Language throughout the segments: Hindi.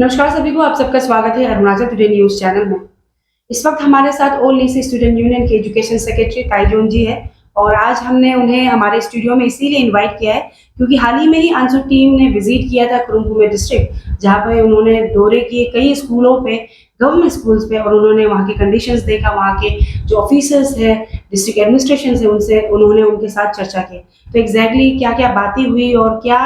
नमस्कार सभी को, आप सबका स्वागत है अरुणाचल टुडे न्यूज़ चैनल में। इस वक्त हमारे साथ ऑल लीसी स्टूडेंट यूनियन के एजुकेशन सेक्रेटरी ताइजोन जी है और आज हमने उन्हें हमारे स्टूडियो में इसीलिए इनवाइट किया है क्योंकि हाल ही में ही आंसू टीम ने विजिट किया था कुरुंग डिस्ट्रिक्ट, जहां पर उन्होंने दौरे किए कई स्कूलों पे, गवर्नमेंट स्कूल्स पे, और उन्होंने वहाँ के कंडीशंस देखा, वहाँ के जो ऑफिसर्स है, डिस्ट्रिक्ट एडमिनिस्ट्रेशन से उनसे उन्होंने उनके साथ चर्चा की। तो एग्जैक्टली क्या क्या बातें हुई और क्या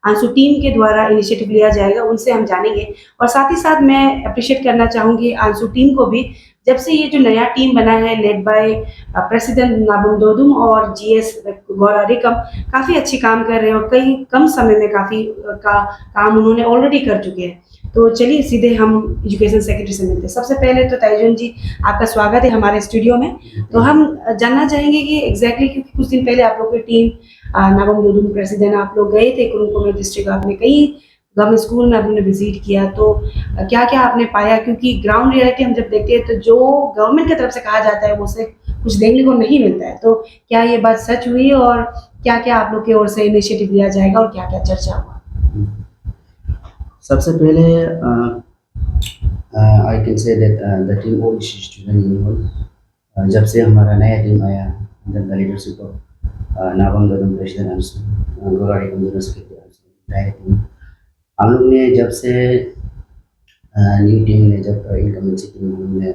आंसू टीम के द्वारा इनिशिएटिव लिया जाएगा उनसे हम जानेंगे। और साथ ही साथ मैं अप्रिशिएट करना चाहूँगी आंसू टीम को भी, जब से ये जो नया टीम बना है led by president Nabam Dodum और जीएस गौरारिकम, काफ़ी अच्छी काम कर रहे हैं और कई कम समय में काफ़ी काम उन्होंने ऑलरेडी कर चुके हैं। तो चलिए सीधे हम एजुकेशन सेक्रेटरी से मिलते हैं। सबसे पहले तो ताइजुन जी, आपका स्वागत है हमारे स्टूडियो में। तो हम जानना चाहेंगे कि एग्जैक्टली क्योंकि कुछ दिन पहले आप लोग की टीम नाबम दोदुम प्रेसिडेंट आप लोग गए थे कुरुंग डिस्ट्रिक्ट, आपने कई गवर्नमेंट स्कूल में आपने विजिट किया, तो क्या क्या आपने पाया? क्योंकि ग्राउंड रियलिटी हम जब देखते हैं तो जो गवर्नमेंट की तरफ से कहा जाता है वो से कुछ देखने को नहीं मिलता है। तो क्या ये बात सच हुई और क्या क्या आप लोग की ओर से इनिशिएटिव लिया जाएगा और क्या क्या चर्चा हुआ? सबसे पहले I can say that the team all student union, जब से हमारा नया टीम आया under the leadership of Nabam Dodum president Gaurari Kanjur secretary, हम लोग ने जब से न्यू टीम ने जब इनकमिंग टीम ने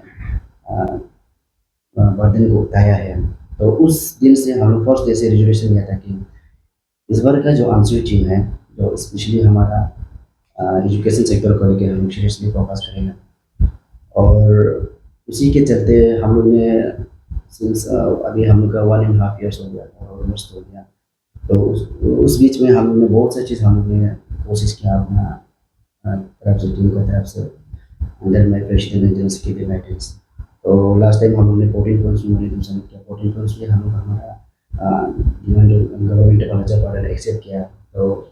बर्डन को उठाया है, तो उस दिन से हम लोग फर्स्ट डे से रिजोल्यूशन लिया था कि इस बार का जो आंसू टीम है, जो स्पेशली हमारा एजुकेशन सेक्टर को लेकर हम सीरियसली फोकस करेंगे। और उसी के चलते हम लोग ने सिंस अभी हम लोग का 1.5 ईयर्स हो गया और ऑलमोस्ट हो गया, तो उस बीच में हम लोग ने बहुत सी चीज़ हम लोग ने कोशिश किया अपना तरफ से, टीम की तरफ से, under my president and general secretary guidance. तो लास्ट टाइम हम लोग ने 14 पॉइंट्स में मॉनिटरिंग सबमिट किया। 14 पॉइंट्स में हम लोग हमारा गवर्नमेंट कॉलेज ऑर्डर एक्सेप्ट किया, तो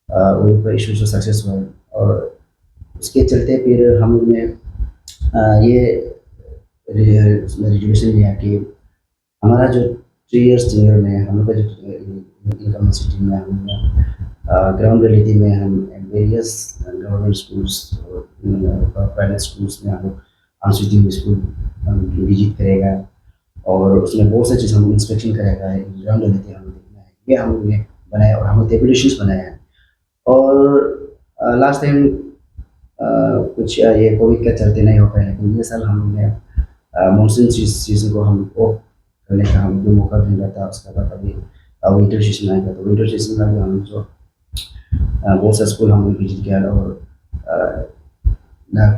उन इशू से सक्सेस हुआ। और उसके चलते फिर हम लोग ने ये उसमें रिजोल्यूशन लिया कि हमारा जो 3 इयर्स टेन्योर में हम लोग का जो इनकम सिटी में हम ग्राउंड रियलिटी में हम वेरियस गवर्नमेंट स्कूल्स और प्राइवेट स्कूल्स में हम लोग आंसू टीम स्कूल विजिट करेगा और उसमें बहुत सी चीज़ हम इंस्पेक्शन करेगा। ग्राउंड रियलिटी हम लोग देखना है, ये हम लोग ने बनाया और हम लोग एप्लीकेशंस बनाया है। और लास्ट टाइम कुछ ये कोविड के चलते नहीं हो पाया, लेकिन ये साल हम लोग ने मानसून सीजन को हम ऑफ करने का हम जो मौका मिल रहा था, उसके बाद अभी विंटर सीजन आएगा, तो विंटर सीजन में भी हम जो बहुत सा स्कूल हम लोग विजिट किया। और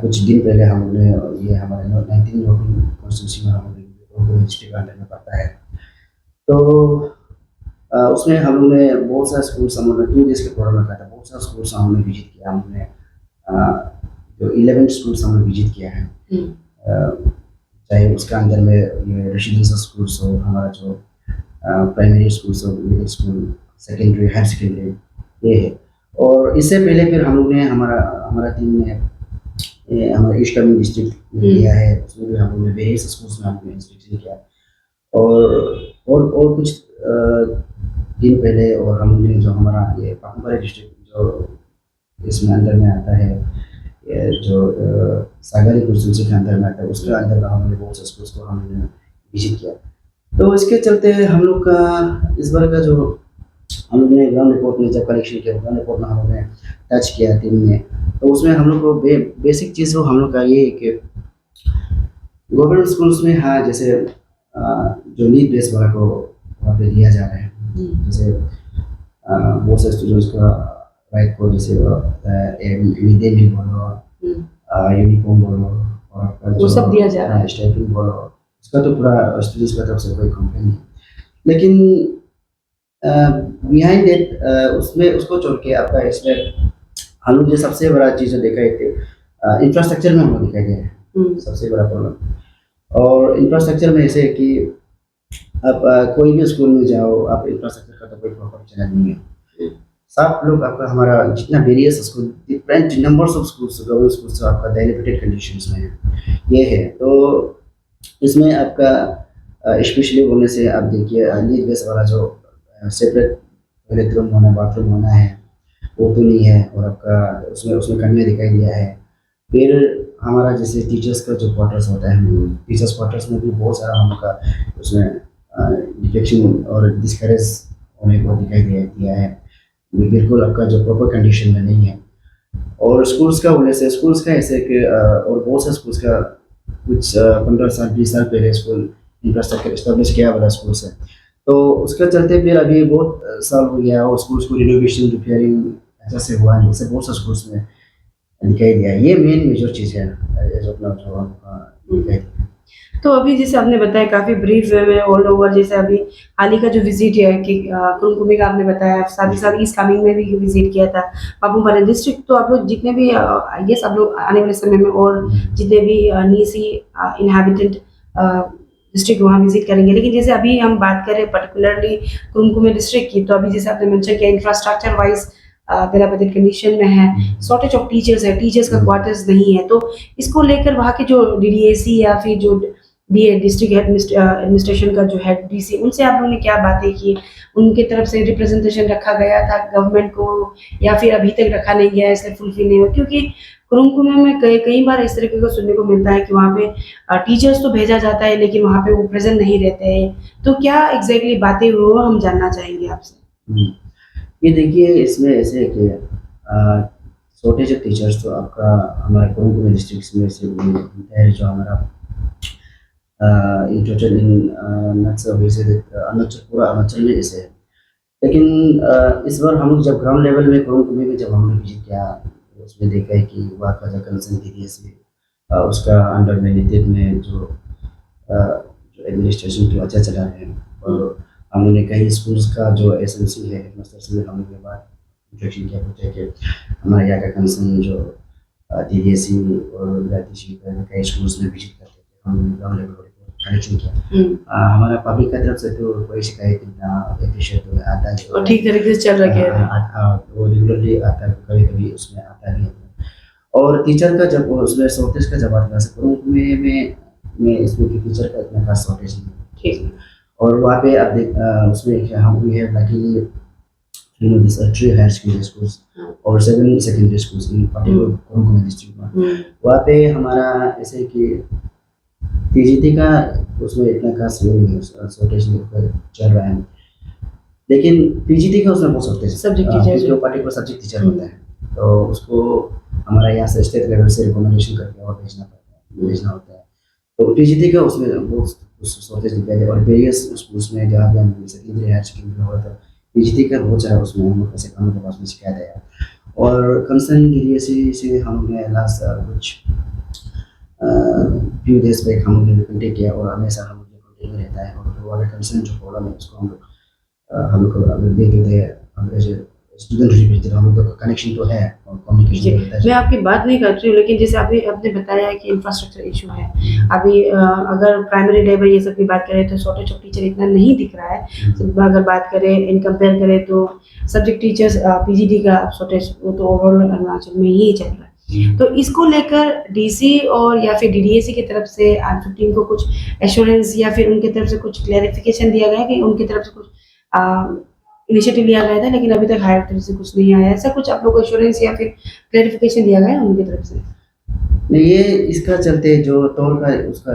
कुछ दिन पहले हम लोग ने ये हमारे 19 कॉन्स्टिट्यूंसी में हम लोग डिस्ट्रिक्ट अंडर में पड़ता है, तो उसमें हम लोग ने बहुत सारे स्कूल्स हम लोग ने 2 डेज के प्रोग्राम रखा था। बहुत सारे स्कूल्स हमने विजिट किया, हमने जो 11 स्कूल्स हमने विजिट किया है, चाहे उसके अंदर में ये रेसिडेंशियल स्कूल्स हो, हमारा जो प्राइमरी स्कूल्स हो, middle school, secondary, higher secondary, ये है। और इससे पहले फिर हम लोग ने हमारा टीम ने हमारा ईस्ट कामेंग डिस्ट्रिक्ट में किया है, उसमें भी हम लोग ने वेरियस स्कूल्स में हमने इंस्पेक्शन किया। और कुछ दिन पहले और हम लोग ने जो हमारा ये पापुमपारे डिस्ट्रिक्ट जो इसमें अंदर में आता है, ये जो सागरी कॉन्स्टिट्यूंसी के अंदर में आता है, उसके अंदर में हमने बहुत से स्कूल्स को हमने विजिट किया। तो इसके चलते हम लोग का इस बार का जो हम लोग ने ग्राउंड रिपोर्ट में जब कलेक्शन किया, ग्राउंड रिपोर्ट में हम लोग ने टच किया टीम ने, तो उसमें हम लोग को बेसिक चीज़ वो हम लोग का ये है कि गवर्नमेंट स्कूल्स में, हाँ, जैसे जो नीड बेस वाला को वहाँ पे दिया जा रहा है, जैसे बहुत से स्टूडेंट्स का राइट को, जैसे मिड डे मील बोलो, यूनिफॉर्म बोलो, और वो सब दिया जा रहा है, स्टाइपेंड बोलो, उसका तो पूरा स्टूडेंट्स की तरफ से कोई कंप्लेन नहीं। लेकिन बिहाइंड इट उसमें उसको छोड़ के आपका इसमें हम लोग जो सबसे बड़ा चीज़ देखा है इंफ्रास्ट्रक्चर में हम लोग दिखाई दे रहे हैं सबसे बड़ा प्रॉब्लम। और इंफ्रास्ट्रक्चर में ऐसे है कि आप कोई भी स्कूल में जाओ, आप इंफ्रास्ट्रक्चर का तो कोई प्रॉपर चैनल नहीं है। सब लोग आपका हमारा जितना various school, different numbers of schools, government schools आपका डायलिमिटेड कंडीशंस में है, ये है। तो इसमें आपका स्पेशली बोलने से आप देखिए नीड बेस वाला जो सेपरेट टॉयलेट रूम होना, बाथरूम होना है, वो तो नहीं है और आपका उसमें उसमें कमियाँ दिखाई दिया है। फिर हमारा जैसे टीचर्स का जो क्वार्टर्स होता है, हम टीचर्स क्वार्टर्स में भी बहुत सारा हम लोग का उसमें डिफेक्शन और डिस्करेज होने को दिखाई दिया है। ये बिल्कुल आपका जो प्रॉपर कंडीशन में नहीं है। और स्कूल्स का बोले से स्कूल्स का ऐसे कि और बहुत से स्कूल्स का कुछ 15 साल 20 साल पहले स्कूल इंफ्रास्ट्रक्चर इस्टेब्लिश किया वाला स्कूल्स है। तो उसके चलते फिर अभी बहुत साल हो गया और स्कूल्स को रिनोवेशन रिपेयरिंग अच्छा से हुआ नहीं। इससे बहुत से स्कूल्स में दिखाई दिया। ये मेन मेजर चीज़ है एज ऑफ नाउ जो हम दिखाई दिया। तो अभी जैसे आपने बताया काफ़ी ब्रीफ वे में ऑल ओवर, जैसे अभी हाल ही का जो विजिट है कि कुरुंग का आपने बताया, साथ ही साथ ईस्ट कामेंग में भी विजिट किया था पापुमपारे डिस्ट्रिक्ट। तो आप लोग जितने भी आई गेस आप लोग आने वाले समय में और जितने भी नीसी इनहैबिटेंट डिस्ट्रिक्ट वहाँ विजिट करेंगे। लेकिन जैसे अभी हम बात करें पर्टिकुलरली कुरुंग डिस्ट्रिक्ट की, तो अभी जैसे आपने मेंशन किया इंफ्रास्ट्रक्चर वाइज दिलापतित कंडीशन में है, शॉर्टेज ऑफ टीचर्स है, टीचर्स का क्वार्टर्स नहीं है। तो इसको लेकर वहाँ के जो डीडीएसी या फिर जो डिस्ट्रिक्ट एडमिनिस्ट्रेशन का जो हेड डीसी, उनसे आप लोगों ने क्या बातें की? उनके तरफ से रिप्रेजेंटेशन रखा गया था गवर्नमेंट को या फिर अभी तक रखा नहीं गया इसलिए फुलफिल नहीं हुआ? क्योंकि कुरुंग में कई बार इस तरीके को सुनने को मिलता है कि वहाँ पे टीचर्स तो भेजा जाता है लेकिन वहाँ पे वो प्रेजेंट नहीं रहते हैं। तो क्या एग्जैक्टली बातें हुई वो हम जानना चाहेंगे आपसे। ये देखिए इसमें ऐसे है कि शॉर्टेज ऑफ टीचर्स तो आपका हमारे कुरुंग डिस्ट्रिक्ट में से है जो हमारा इन टोटल इन अरुणाचल पूरा अरुणाचल में ऐसे है। लेकिन इस बार हम लोग जब ग्राउंड लेवल में कुरुंग में जब हम लोग विजिट किया तो उसमें देखा है कि वहाँ का जो कंसर्न एरिया से उसका अंडर मैनेजमेंट में जो एडमिनिस्ट्रेशन जो अच्छा चला है। और हम लोग ने कई स्कूल्स का जो एसएमसी है हेडमास्टर से हम लोग के बाद इंट्रैक्शन किया पूछा कि हमारे यहाँ का कंसर्न जो डीडीएसी और कई स्कूल्स में विजिट करते थे, हम लोग ग्राउंड लेवल पर कनेक्शन किया। हमारा पब्लिक की तरफ से तो कोई शिकायत नहीं एप्रिशिएट तो आता है और ठीक तरीके से चल रहा है। वो रेगुलरली आता है, कभी कभी उसमें आता भी है। और टीचर का जब उसमें शॉर्टेज का जब आता है में इसमें टीचर का इतना खास शॉर्टेज नहीं है। और वहाँ पे आप देख उसमें हम भी है luckily this 3 higher secondary schools और 7 secondary schools in particular Kurung district में। वहाँ पे हमारा ऐसे कि पीजीटी का उसमें इतना खास नहीं है, शॉर्टेज चल रहा है। लेकिन पीजीटी का उसमें बहुत शॉर्टेज सब्जेक्ट टीचर जो पर्टिकुलर सब्जेक्ट टीचर होता है, तो उसको हमारा यहाँ से स्टेट लेवल से रिकमेंडेशन करके और भेजना होता है। तो पीजीटी का उसमें बहुत शॉर्टेज दिखाई दे। और वेरियस स्कूल्स में जहाँ भी हम सेकेंडरी हायर सेकेंडरी में हुआ था पीजीटी का बहुत सारा उसमें हम लोग हम लोग के पास में शिकायत आया। और कंसर्न डीडीएसी से हम लोग ने लास्ट कुछ फ्यू डेज बैक हम लोग ने कॉन्टेक्ट किया और हमेशा हम लोग कॉन्टेक्ट में रहता है। और जो वाला कंसर्न जो प्रॉब्लम है उसको हम लोग देख लेते हैं। हम एज स्टूडेंट रिप्रेजेंटेटिव हम लोग का कनेक्शन तो है और कम्युनिकेशन रहता है। मैं आपकी बात नहीं कर रही हूँ, लेकिन जैसे आपने बताया कि इंफ्रास्ट्रक्चर इशू है अभी, अगर प्राइमरी लेवल ये सब की बात करें तो शॉर्टेज ऑफ टीचर इतना नहीं दिख रहा है। अगर बात करें इन कंपेयर करें तो सब्जेक्ट टीचर्स पीजीटी का शॉर्टेज वो तो ओवरऑल अरुणाचल में ही चल रहा है। तो इसको लेकर डीसी और या फिर डीडीएसी की तरफ से टीम को कुछ एश्योरेंस या फिर उनकी तरफ से कुछ क्लैरिफिकेशन दिया गया कि उनकी तरफ से कुछ इनिशिएटिव लिया गया था लेकिन अभी तक हायर तरफ से कुछ नहीं आया, ऐसा कुछ आप लोग को एश्योरेंस या फिर क्लैरिफिकेशन दिया गया उनकी तरफ से? नहीं, ये इसका चलते जो तौर का उसका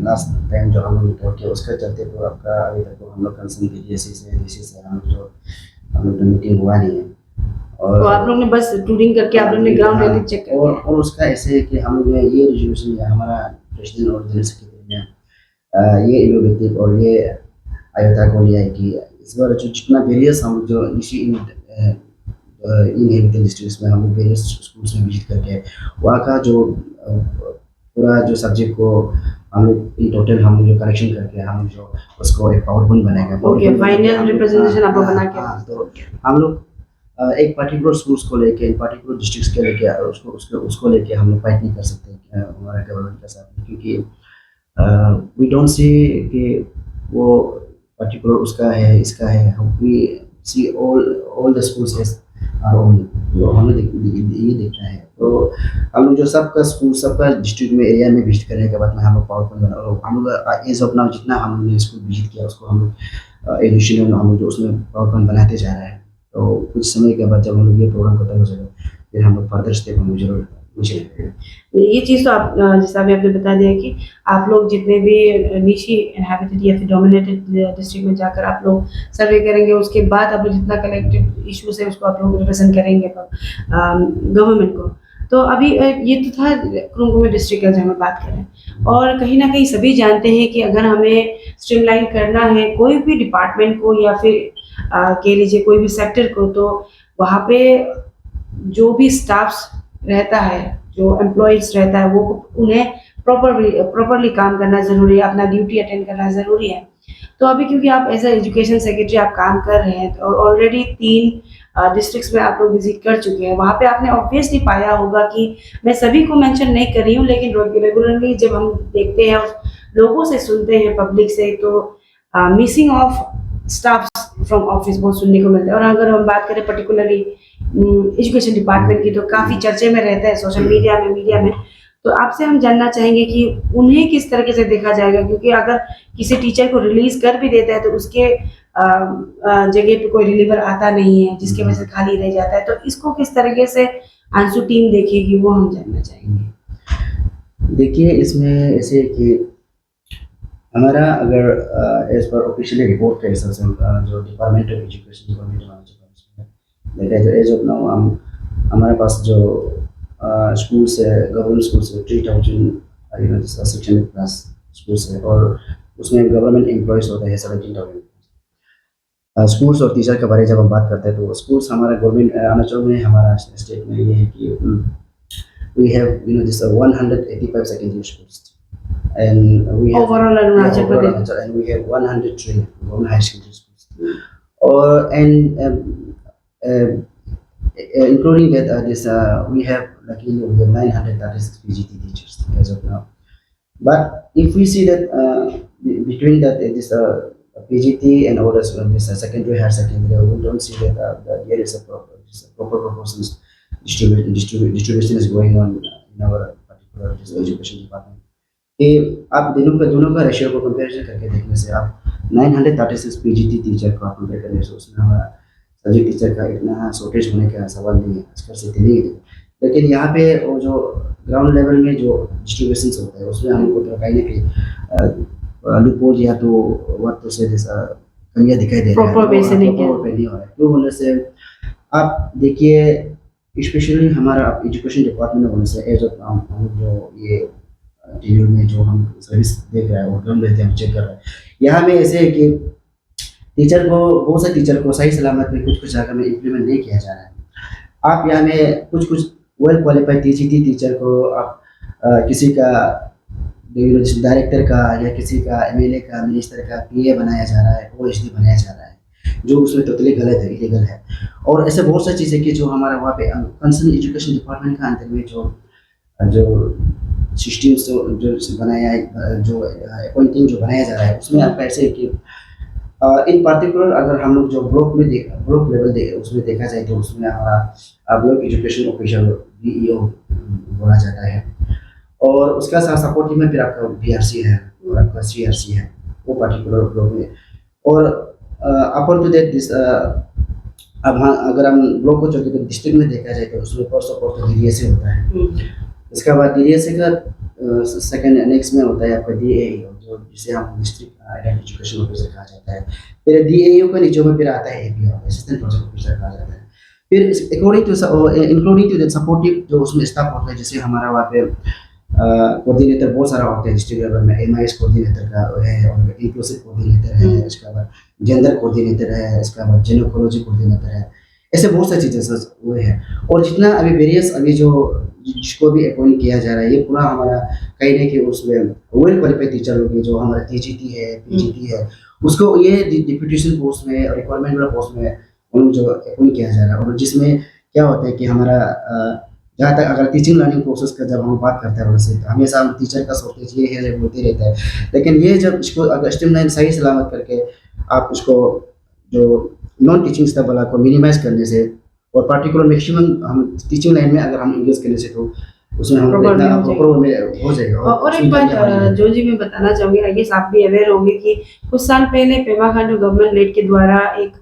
लास्ट टाइम जो हम लोग तौर किया उसका चलते तो आपका अभी तक तो हम लोग कंसर्न डीसी से हम लोग मीटिंग हुआ नहीं है। और तो आप लोग ने बस टूरिंग करके आप लोग ने ग्राउंड रियलिटी चेक कर और उसका ऐसे है कि हम लोग ने ये रिजोल्यूशन लिया हमारा प्रेसिडेंट और जनरल सेक्रेटरी ने ये इनोवेटिव और ये आयोता को लिया है कि इस बार जो जितना वेरियस हम जो निशी इन हेरिटेज डिस्ट्रिक्ट्स में हम लोग वेरियस स्कूल्स में विजिट करके वहाँ का जो पूरा जो सब्जेक्ट को हम लोग इन टोटल हम लोग जो करेक्शन करके हम जो उसको एक पावर पॉइंट बनाएगा। ओके, फाइनल रिप्रेजेंटेशन आप बना के तो हम लोग एक पर्टिकुलर स्कूल्स को लेके इन पर्टिकुलर डिस्ट्रिक्ट्स के लेके उसको लेके हम लोग फाइट नहीं कर सकते हमारे गवर्नमेंट के साथ, क्योंकि वी डोंट सी कि वो पर्टिकुलर उसका है इसका है। We see all the schools as our own. तो हमें ये देखना है। तो हम लोग जो सबका स्कूल सबका डिस्ट्रिक्ट में एरिया में विजिट करने के बाद में हम लोग पावर पॉइंट बना और हम लोग एज ऑफ नाउ जितना हम लोग ने स्कूल विजिट किया उसको हम लोग एडिशनल हम लोग जो उसमें पावर पॉइंट बनाते जा रहे हैं। तो कुछ समय के बाद जब हम लोग ये प्रोग्राम खत्म हो जाएगा फिर हम लोग फर्दर स्टेप हम लोग जरूर नीचे लेंगे। ये चीज़ तो आप जैसा अभी आपने बता दिया कि आप लोग जितने भी निशी इनहैबिटेड या फिर डोमिनेटेड डिस्ट्रिक्ट में जाकर आप लोग सर्वे करेंगे, उसके बाद आप लोग जितना कलेक्टिव इश्यूज है उसको आप लोग रिप्रेजेंट करेंगे गवर्नमेंट को। तो अभी ये तो था कुरुंग डिस्ट्रिक्ट का, जब हम बात करें, और कहीं ना कहीं सभी जानते हैं कि अगर हमें स्ट्रीमलाइन करना है कोई भी डिपार्टमेंट को या फिर कह लीजिए कोई भी सेक्टर को, तो वहाँ पे जो भी स्टाफ्स रहता है, जो एम्प्लॉयज़ रहता है, वो उन्हें प्रॉपरली काम करना ज़रूरी है, अपना ड्यूटी अटेंड करना ज़रूरी है। तो अभी क्योंकि आप एज अ एजुकेशन सेक्रेटरी आप काम कर रहे हैं और ऑलरेडी 3 डिस्ट्रिक्ट्स में आप लोग विजिट कर चुके हैं, वहाँ पे आपने ऑब्वियसली पाया होगा कि मैं सभी को मेंशन नहीं कर रही हूँ, लेकिन रेगुलरली जब हम देखते हैं और लोगों से सुनते हैं, पब्लिक से, तो missing of staff from office बहुत सुनने को मिलता है। और अगर हम बात करें पर्टिकुलरली एजुकेशन डिपार्टमेंट की, तो काफ़ी चर्चे में रहता है सोशल मीडिया में। तो आपसे हम जानना चाहेंगे कि उन्हें किस तरीके से देखा जाएगा, क्योंकि अगर किसी टीचर को रिलीज कर भी देता है तो उसके जगह पे कोई रिलीवर आता नहीं है, जिसकी वजह से खाली रह जाता है। तो इसको किस तरीके से आंसू टीम देखेगी, वो हम जानना चाहेंगे। देखिए इसमें ऐसे कि हमारा अगर एज पर ऑफिशियली रिपोर्ट के हिसाब से जो डिपार्टमेंट ऑफ एजुकेशन देखा तो एज ऑफ नाउ हम हमारे पास जो स्कूल्स है, गवर्नमेंट स्कूल्स है 3000 सेक्शन प्लस स्कूल्स है, और उसमें गवर्नमेंट एम्प्लॉयज़ होते हैं 17,000। स्कूल्स और टीचर के बारे में जब हम बात करते हैं तो स्कूल्स हमारा गवर्नमेंट अरुणाचल में, हमारा स्टेट में ये है कि we have this 185 secondary schools and we have Overall Arunachal Pradesh, and we have 103 government high secondary schools, or and including that this we have luckily we have 936 PGT teachers as of now. But if we see that between that this PGT and others this secondary higher secondary, we don't see that there is a proper proportions distribution is going on in our particular education department. कि आप दोनों का रेशियो को कंपैरिजन करके देखने से आप 936 पीजीटी टीचर को आप कंपेयर करें तो उसमें हमारा सब्जेक्ट टीचर का इतना शॉर्टेज होने का सवाल नहीं है, स्कैर्सिटी नहीं है। लेकिन यहाँ पे वो जो ग्राउंड लेवल में जो डिस्ट्रीब्यूशन होता है उसमें हमको तो कहीं ना कहीं लूपहोल या तो व्हाट टू से कमियाँ दिखाई दे रही है, प्रॉपर वे से नहीं हो रहा है। क्यों होने से आप देखिए स्पेशली हमारा एजुकेशन डिपार्टमेंट होने से एज ऑफ हम जो ये टीवी में जो हम सर्विस देख रहे हैं और हम रहते हैं, हम चेक कर रहे हैं, यहाँ में ऐसे है कि टीचर को बहुत से टीचर को सही सलामत में कुछ जगह में इम्प्लीमेंट नहीं किया जा रहा है। आप यहाँ में कुछ वेल क्वालिफाइड टीचर को आप किसी का डायरेक्टर का या किसी का एमएलए का मिनिस्टर का पीए बनाया जा रहा है, ओएसडी बनाया जा रहा है, जो उसमें टोटली गलत है, इलीगल है। और ऐसे बहुत सारी चीज़ें कि जो हमारा वहाँ पे कंसर्न एजुकेशन डिपार्टमेंट का अंतर में जो सिस्टम्स जो बनाया है, जो अपॉइंटिंग जो बनाया जा रहा है, उसमें आप ऐसे कि इन पार्टिकुलर अगर हम लोग जो ब्लॉक लेवल उसमें देखा जाए तो उसमें हमारा ब्लॉक एजुकेशन ऑफिसर बीईओ बोला जाता है, और उसका साथ सपोर्टिव में फिर आपका बीआरसी है और आपका सीआरसी है वो पार्टिकुलर ब्लॉक में। और अपर टू दैट दिस अब हाँ अगर हम ब्लॉक को चलते डिस्ट्रिक्ट में देखा जाए तो उसमें फर्स्ट सपोर्ट तो डीडीएसए होता है, इसके बाद डीडीएसए का सेकंड नेक्स्ट में होता है आपका डीएईओ जो जिसे हम डिस्ट्रिक्ट एजुकेशन ऑफिसर कहा जाता है। फिर डीएईओ का नीचे में फिर आता है एपीओ असिस्टेंट प्रोजेक्ट ऑफिसर कहा जाता है। फिर according to including to that supportive जो उसमें स्टाफ होता है, जैसे हमारा वहाँ पे कोऑर्डिनेटर बहुत सारा होता है डिस्ट्रिक्ट लेवल में, एमआईएस कोऑर्डिनेटर का है और इंक्लूसिव कोऑर्डिनेटर है, इसके बाद जेंडर कोऑर्डिनेटर है, इसके बाद जिनेकोलॉजी कोऑर्डिनेटर है, ऐसे बहुत सारी चीज़ें वो है। और जितना अभी वेरियस अभी जो जिसको भी अपॉइंट किया जा रहा है ये पूरा हमारा कहीं ना कहीं उसमें वेल क्वालिफाइड टीचर लोग जो हमारा टीजीटी है पीजीटी है उसको ये डिप्यूटेशन पोस्ट में और रिक्वायरमेंट वाला पोस्ट में उन जो अपॉइंट किया जा रहा है। और जिसमें क्या होता है कि हमारा जहाँ तक अगर टीचिंग लर्निंग प्रोसेस का जब हम बात करते हैं वैसे हमेशा हम टीचर का शॉर्टेज ये है बोलते रहता है, लेकिन ये जब इसको अगर स्ट्रीमलाइन सही सलामत करके आप उसको जो नॉन टीचिंग स्टाफ वाला को मिनिमाइज करने से और पार्टिकुलर मैक्सिमम हम टीचिंग लाइन में अगर हम इंगेज करने से तो उसमें हम Proper इतना में हो जाएगा। प्रॉपर में हो जाएगा। और एक उसमें बात क्या क्या जो जी मैं बताना चाहूँगी, आई गेस आप भी अवेयर होंगे कि कुछ साल पहले पेमा खांडू गवर्नमेंट लेट के द्वारा एक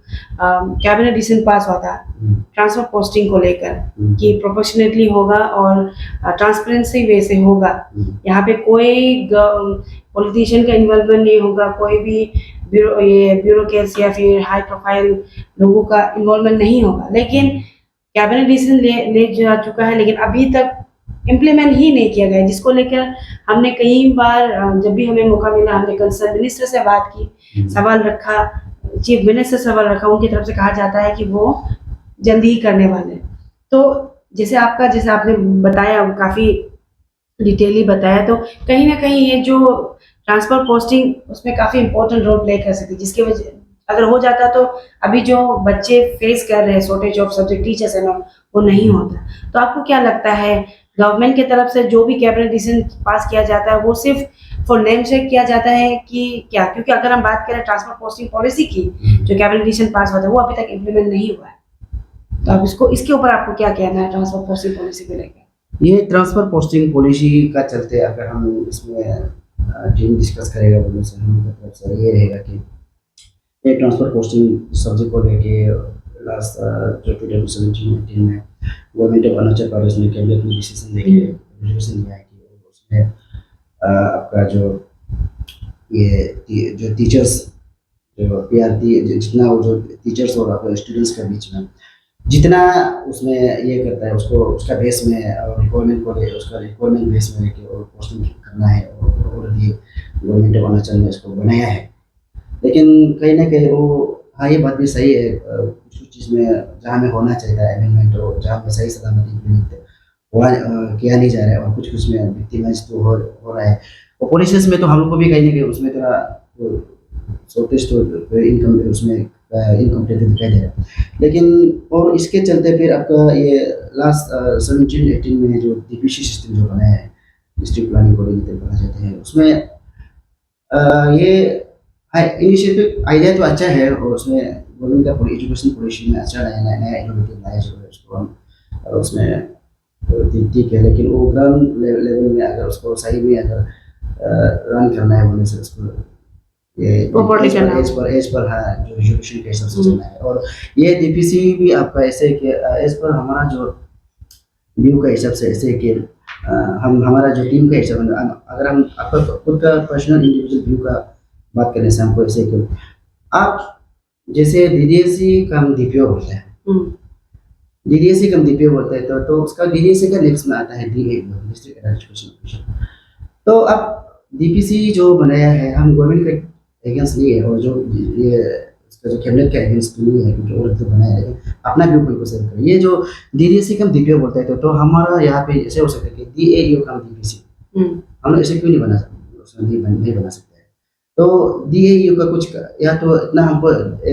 कैबिनेट डिसीजन पास हुआ था ट्रांसफर पोस्टिंग को लेकर कि प्रोपोर्शनेटली होगा और ट्रांसपेरेंसी वे से होगा। यहाँ पे कोई पॉलिटिशियन का इन्वॉल्वमेंट नहीं होगा, कोई भी ब्यूरोक्रेट्स या फिर हाई प्रोफाइल लोगों का इन्वॉल्वमेंट नहीं होगा। लेकिन कैबिनेट डिसीजन ले जा चुका है, लेकिन अभी तक इम्प्लीमेंट ही नहीं किया गया, जिसको लेकर हमने कई बार जब भी हमें मौका मिला हमने कंसर्न मिनिस्टर से बात की, सवाल रखा, चीफ मिनिस्टर से सवाल रखा, उनकी तरफ से कहा जाता है कि वो जल्दी ही करने वाले। तो जैसे आपने बताया, काफ़ी डिटेली बताया, तो कहीं ना कहीं ये जो ट्रांसफर पोस्टिंग उसमें काफ़ी इंपॉर्टेंट रोल प्ले कर सकती है, जिसकी वजह अगर हो जाता तो अभी जो बच्चे फेस कर रहे हैं शॉर्टेज ऑफ सब्जेक्ट टीचर्स है ना, वो नहीं होता। तो आपको क्या लगता है गवर्नमेंट की तरफ से जो भी कैबिनेट डिसीजन पास किया जाता है वो सिर्फ फॉर नेम से किया जाता है कि क्या? क्योंकि अगर हम बात करें ट्रांसफर पोस्टिंग पॉलिसी की, जो कैबिनेट डिसीजन पास हुआ था वो अभी तक इम्प्लीमेंट नहीं हुआ है। तो आप इसके ऊपर आपको क्या कहना है ट्रांसफर पोस्टिंग पॉलिसी को लेकर? ये ट्रांसफर पोस्टिंग पॉलिसी का चलते अगर हम इसमें टीम डिस्कस करेगा बोलने से हम तरफ से ये रहेगा कि ये ट्रांसफर पोस्टिंग सब्जेक्ट को लेके लास्ट जो 2017-18 में गवर्नमेंट ऑफ अरुणाचल प्रदेश ने कैबिनेट में डिसीजन लेके रेजोल्यूशन लिया है कि उसमें आपका जो ये जो टीचर्स जो पीआरटी जितना वो जो टीचर्स और आपके स्टूडेंट्स के बीच में जितना उसमें ये करता है उसको उसका बेस में और रिक्वायरमेंट को उसका रिक्वायरमेंट बेस में लेके और पोस्टिंग करना है और ये गवर्नमेंट ऑफ अरुणाचल ने इसको बनाया है। लेकिन कहीं ना कहीं वो हाँ ये बात भी सही है, कुछ कुछ चीज़ में जहाँ में होना चाहिए था अमेंडमेंट और जहाँ में सही सलामत इम्प्लीमेंट हुआ किया नहीं जा रहा है और कुछ कुछ में विक्टिमाइज तो हो रहा है। और पॉलिसीज में तो हम लोग को भी कहीं ना कहीं उसमें थोड़ा शॉर्टेज तो इनकम उसमें इनकम्प्लीट दिखाई दे रहा है। लेकिन और इसके चलते फिर आपका ये लास्ट 17-18 में जो डीपीसी सिस्टम जो बनाया है डिस्ट्रिक्ट प्लानिंग बॉडी कहा जाते हैं उसमें ये इनिशिएटिव आइडिया तो अच्छा है और उसमें गवर्नमेंट का एजुकेशन पॉलिसी में अच्छा नया नया इनोवेटिव लाया जो है उसको हम और उसमें ठीक है। लेकिन वो ग्राउंड लेवल में अगर उसको सही में अगर रन करना है बोलने से उसको ये एज पर हाँ जो एजुकेशन के हिसाब से चलना है। और ये डीपीसी भी आपका ऐसे कि एज पर हमारा जो व्यू का हिसाब से ऐसे कि हम हमारा जो टीम का हिसाब अगर हम आपका खुद का पर्सनल इंडिविजुअल व्यू का बात करने से हमको ऐसे कि आप जैसे डीडीएससी का हम डीपीओ बोलते हैं, डीडीएससी का हम डीपीओ बोलते हैं तो उसका डीडीएससी का नेक्स्ट में आता है डीएपीओ डिस्ट्रिक्ट एजुकेशन ऑफिसर। तो अब डीपीसी जो बनाया है हम गवर्नमेंट का अगेंस्ट नहीं है और जो ये इसका जो कैबिनेट का अगेंस्ट नहीं है क्योंकि और तो बनाया है अपना व्यू पॉइंट को शेयर करें। ये जो डीडीएससी का हम डीपीओ बोलते हैं तो हमारा यहाँ पे ऐसे हो सकता है कि डीएईओ का डीपीसी हम लोग ऐसे क्यों नहीं बना सकते, नहीं बना सकते। तो डीएईओ का कुछ या तो इतना हमको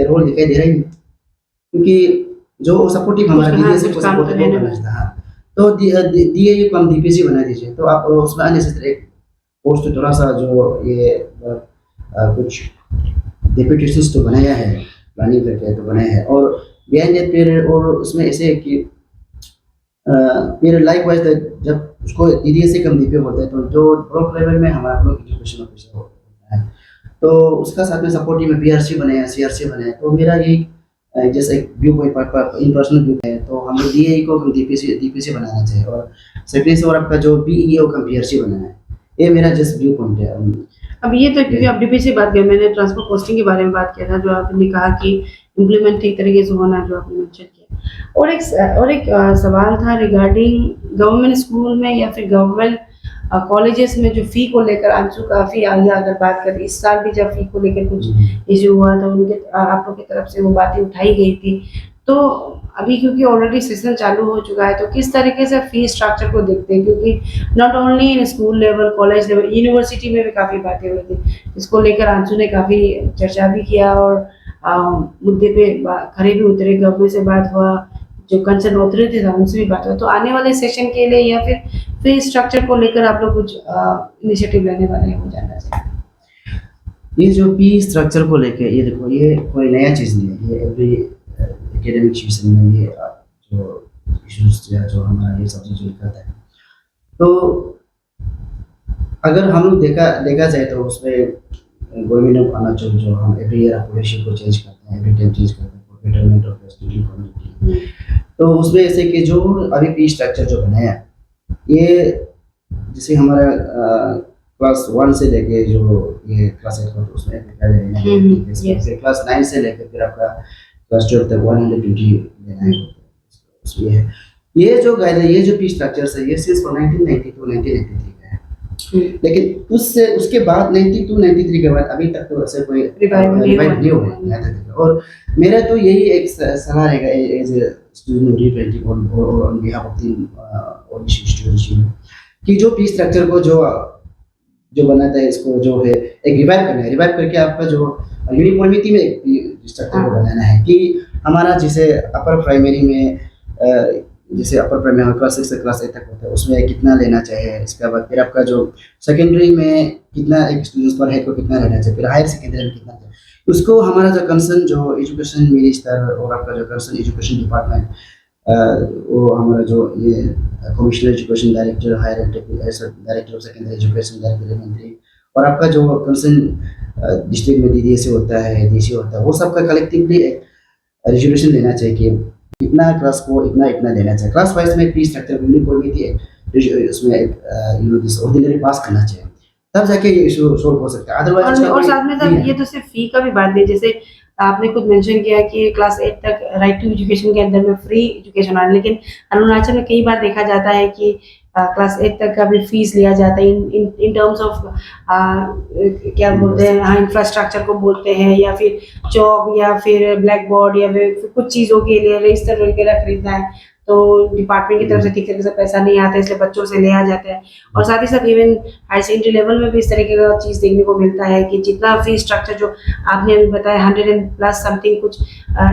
रोल दिखाई दे रहा ही नहीं क्योंकि जो सपोर्टिव हमारा डीडीएससी को सपोर्ट करना चाहता है तो डीएईओ को हम डीपीसी बना दीजिए। तो आप उसमें अननेसेसरी पोस्ट थोड़ा सा जो ये कुछ डेपुटेशंस तो बनाया है प्लानिंग करके तो बनाया है और बिहाइंड दैट फिर और उसमें ऐसे है कि फिर लाइक वाइज जब उसको डीडीएससी कम डीपीओ बोलते हैं तो जो ब्लॉक लेवल में हमारा लोग एजुकेशन ऑफिसर होता है तो उसका साथ में सपोर्टिव में पीआरसी बनाया सीआरसी बनाया। तो मेरा ये जैसे एक view point in personal view है तो हम लोग डीएई को डीपीसी बनाना चाहिए और सेकेंडरी से और आपका जो बीईओ का पीआरसी बनाना है। ये मेरा जस्ट व्यू पॉइंट है। अब ये तो क्योंकि आप डीपीसी बात किया, मैंने ट्रांसफर पोस्टिंग के बारे में बात किया था जो आपने कहा कि इम्प्लीमेंट ठीक तरीके से होना जो आपने मेंशन किया। और एक सवाल था रिगार्डिंग गवर्नमेंट स्कूल में या फिर गवर्नमेंट कॉलेजेस में जो फ़ी को लेकर आंसू काफ़ी आया। अगर बात करें इस साल भी जब फ़ी को लेकर कुछ इशू हुआ था उनके आप लोग की तरफ से वो बातें उठाई गई थी। तो अभी क्योंकि ऑलरेडी सेशन चालू हो चुका है तो किस तरीके से फी स्ट्रक्चर को देखते हैं, क्योंकि not only in school level college level university में भी काफ़ी बातें हुई थी इसको लेकर आंसू ने काफ़ी चर्चा भी किया और मुद्दे पे खड़े भी उतरे, गवर्नमेंट से बात हुआ, जो कंसर्न ऑथोरिटी था उनसे भी बात हुआ। तो आने वाले सेशन के लिए या फिर फी स्ट्रक्चर को लेकर आप लोग कुछ इनिशिएटिव लेने वाले हैं, वो जानना चाहिए। ये जो फी स्ट्रक्चर को लेकर ये देखो ये कोई नया चीज़ नहीं है, ये एवरी एकेडमिक सेशन में ये जो इश्यूज या जो हमारा ये सब्जेक्ट जो निकलता है तो अगर हम लोग देखा जाए तो उसमें गवर्नमेंट ऑफ अरुणाचल जो हम एवरी ईयर पॉलिसी को चेंज करते हैं, एवरी टाइम चेंज करते हैं for betterment of student community. तो उसमें ऐसे कि जो अभी फी स्ट्रक्चर जो बनाया ये जैसे हमारा क्लास 1 से लेके जो ये क्लास 8 तक उसमें yes. फिर क्लास 9 से लेके फिर आपका क्लास 12 तक 120 लेना है उसमें है। ये जो गाइड है, ये जो फी स्ट्रक्चर है, ये सिर्फ 1992-1993 का है। लेकिन उससे उसके बाद 92-93 के बाद अभी तक तो ऐसे कोई रिवाइव नहीं हुआ। और मेरा तो यही एक सलाह रहेगा as a student representing on behalf of the students कि जो फी स्ट्रक्चर को जो बनाता है इसको जो है एक रिवाइव करना है। रिवाइव करके आपका जो यूनिफॉर्मिटी में एक स्ट्रक्चर को बनाना है कि हमारा जैसे अपर प्राइमरी में जैसे अपर प्राइमरी क्लास 6 से क्लास 8 तक होता है उसमें कितना लेना चाहिए, इसके बाद फिर आपका जो सेकेंडरी में कितना एक स्टूडेंट्स पर हेड को कितना लेना चाहिए, फिर हायर सेकेंडरी में कितना चाहिए, उसको हमारा जो कंसर्न जो एजुकेशन मिनिस्टर और आपका जो कंसर्न एजुकेशन डिपार्टमेंट वो हमारा जो ये commissioner education director higher director of secondary education director elementary और आपका जो कंसर्न डिस्ट्रिक्ट में डीडीएस होता है डीसी होता है वो सबका कलेक्टिवली एक रेजोल्यूशन लेना चाहिए कि इतना क्लास को इतना लेना चाहिए। क्लास वाइज में फी स्ट्रक्चर यूनिफॉर्मिटी है उसमें एक दिस ऑर्डिनरी पास करना चाहिए, तब जाके ये इशू सॉल्व हो सकता है। अदरवाइज और साथ में तब ये तो सिर्फ फी का भी बात नहीं, जैसे आपने खुद मेंशन किया कि क्लास 8 तक राइट टू एजुकेशन के अंदर में फ्री एजुकेशन आ रहा है, लेकिन अरुणाचल में कई बार देखा जाता है कि क्लास 8 तक का भी फीस लिया जाता है इन टर्म्स ऑफ क्या बोलते हैं, हाँ इंफ्रास्ट्रक्चर को बोलते हैं या फिर चौक या फिर ब्लैक बोर्ड या फिर कुछ चीज़ों के लिए रजिस्टर वगैरह खरीदना है तो डिपार्टमेंट की तरफ से ठीक तरीके से पैसा नहीं आता इसलिए बच्चों से लिया जाता है। और साथ ही साथ इवन हायर सेकेंडरी लेवल में भी इस तरीके का चीज़ देखने को मिलता है कि जितना फी स्ट्रक्चर जो आपने अभी बताया 100+ समथिंग कुछ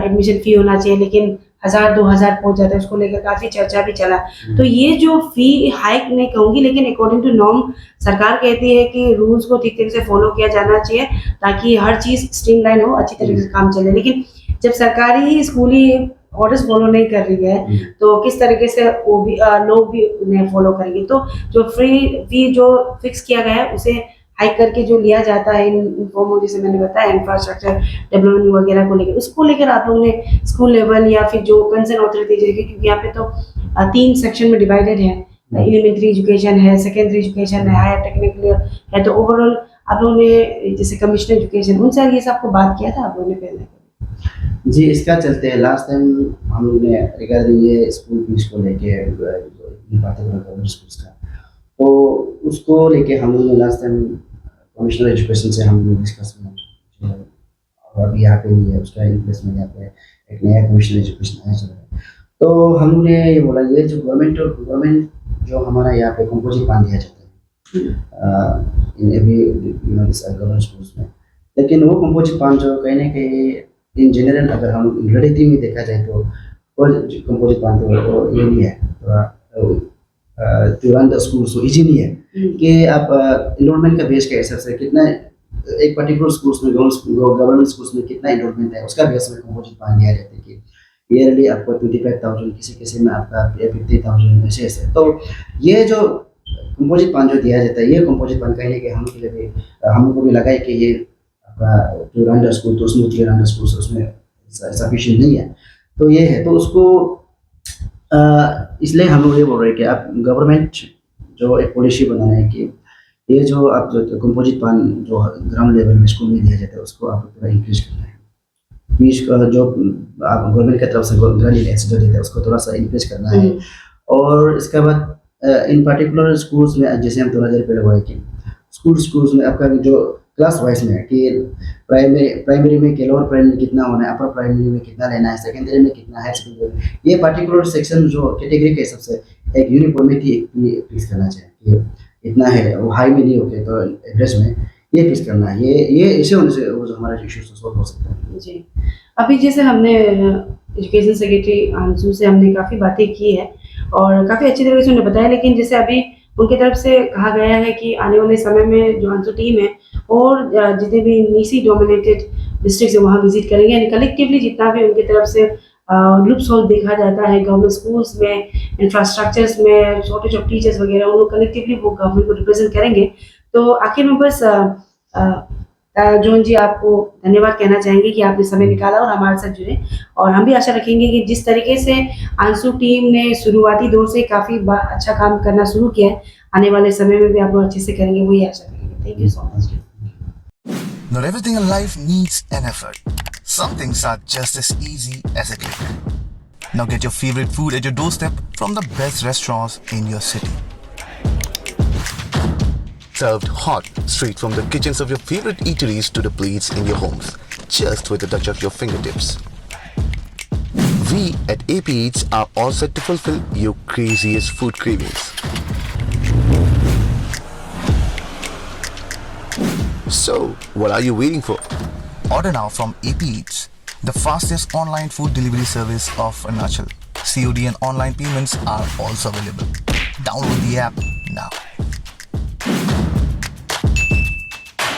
एडमिशन फी होना चाहिए, लेकिन 1000-2000 पहुंच जाता है, उसको लेकर काफ़ी चर्चा भी चला। तो ये जो फी हाइक नहीं कहूँगी, लेकिन अकॉर्डिंग टू नॉर्म सरकार कहती है कि रूल्स को ठीक तरीके से फॉलो किया जाना चाहिए ताकि हर चीज़ स्ट्रीमलाइन हो, अच्छी तरीके से काम चले। लेकिन जब सरकारी ही स्कूली ऑर्डर्स फॉलो नहीं कर रही है तो किस तरीके से वो भी लोग भी उन्हें फॉलो करेंगे। तो जो फी जो फिक्स किया गया है उसे हाइक करके जो लिया जाता है इन फॉर्म जैसे मैंने बताया इंफ्रास्ट्रक्चर डेवलपमेंट वगैरह को लेकर, उसको लेकर आप लोगों ने स्कूल लेवल या फिर जो कंसर्न अथॉरिटी क्योंकि यहाँ पे तो 3 सेक्शन में डिवाइडेड है, एलिमेंट्री एजुकेशन है, सेकेंडरी एजुकेशन है, हायर टेक्निकल है, तो ओवरऑल आप लोगों ने जैसे कमिश्नर एजुकेशन उनसे ये सबको बात किया था आप लोगों ने पहले? जी, इसका चलते हैं लास्ट टाइम हम लोग ने रिगार्डिंग ये स्कूल फीस को लेके पार्टिकुलर गवर्नमेंट स्कूल्स का, तो उसको लेके हम लोग ने लास्ट टाइम कमिश्नर एजुकेशन से हम लोग डिस्कस में और अभी यहाँ पे नहीं है उसका रिप्लेसमेंट यहाँ पे एक नया कमिश्नर एजुकेशन आया चल रहा है। तो हम लोग ने ये बोला ये जो गवर्नमेंट जो हमारा यहाँ पे कंपोजिट बांध दिया जाता है in every this government schools में, लेकिन वो कंपोजिट बांध जो कहीं ना कहीं इन जनरल अगर हम रिलेटिव में देखा जाए तो और कंपोजिट बांध तो ये नहीं है to run the school so easy नहीं है कि आप इनरोलमेंट का बेस के हिसाब से कितना एक पर्टिकुलर स्कूल्स में गवर्नमेंट स्कूल्स में कितना इनरोलमेंट है उसका बेस में कंपोजिट बांध दिया जाता है कि ईयरली आपको 25,000 किसी में आपका 50,000 ऐसे। तो ये जो कंपोजिट बांध जो दिया जाता है ये कंपोजिट बांध कहीं ना कहीं हम के लिए भी हम लोग को भी लगा है कि ये टू रन द स्कूल तो स्मूथली रन द स्कूल उसमें सफिशिएंट नहीं है, तो ये है। तो उसको इसलिए हम लोग ये बोल रहे हैं कि आप गवर्नमेंट जो एक पॉलिसी बनाना है कि ये जो आप जो कंपोजिट पान जो ग्राउंड लेवल में स्कूल में दिया जाता है उसको आप थोड़ा इंक्रीज करना है, फीस जो आप गवर्नमेंट की तरफ से ग्रांट जो देते हैं उसको थोड़ा सा इंक्रीज करना है। और इसके बाद इन पर्टिकुलर स्कूल्स में जैसे हम थोड़ा देर पहले बोले कि स्कूल्स में आपका जो क्लास वाइज में कि प्राइमरी में के लोअर प्राइमरी कितना होना है, अपर प्राइमरी में कितना लेना है, सेकेंडरी में कितना, हायर सेकेंडरी में ये पर्टिकुलर सेक्शन जो कैटेगरी के हिसाब से एक यूनिफॉर्मिटी फिक्स करना चाहिए कि इतना है, वो हाई में नहीं होते तो एवरेज में ये फिक्स करना है। ये ऐसे होने से वो जो हमारा इशू सॉल्व हो सकता है। जी, अभी जैसे हमने एजुकेशन सेक्रेटरी अंशु से हमने काफ़ी बातें की है और काफ़ी अच्छी तरीके से उन्हें बताया, लेकिन जैसे अभी उनकी तरफ से कहा गया है कि आने वाले समय में जो अंशु टीम है और जितने भी नीसी डोमिनेटेड डिस्ट्रिक्ट है वहाँ विजिट करेंगे, यानी कलेक्टिवली जितना भी उनकी तरफ से लुप्स होल देखा जाता है गवर्नमेंट स्कूल्स में, इंफ्रास्ट्रक्चर्स में, छोटे छोटे टीचर्स वगैरह, उन लोग कलेक्टिवली वो गवर्नमेंट को रिप्रेजेंट करेंगे। तो आखिर में बस जॉन जी आपको धन्यवाद कहना चाहेंगे कि आपने समय निकाला और हमारे साथ जुड़े, और हम भी आशा रखेंगे कि जिस तरीके से आंसू टीम ने शुरुआती दौर से काफ़ी अच्छा काम करना शुरू किया है, आने वाले समय में भी आप लोग अच्छे से करेंगे, वही आशा करेंगे। Thank you so much. Not everything in life needs an effort. Some things are just as easy as a click. Now get your favorite food at your doorstep from the best restaurants in your city. Served hot, straight from the kitchens of your favorite eateries to the plates in your homes, just with a touch of your fingertips. We at AP Eats are all set to fulfill your craziest food cravings. So, what are you waiting for? Order now from AP Eats, the fastest online food delivery service of Arunachal. COD and online payments are also available. Download the app now.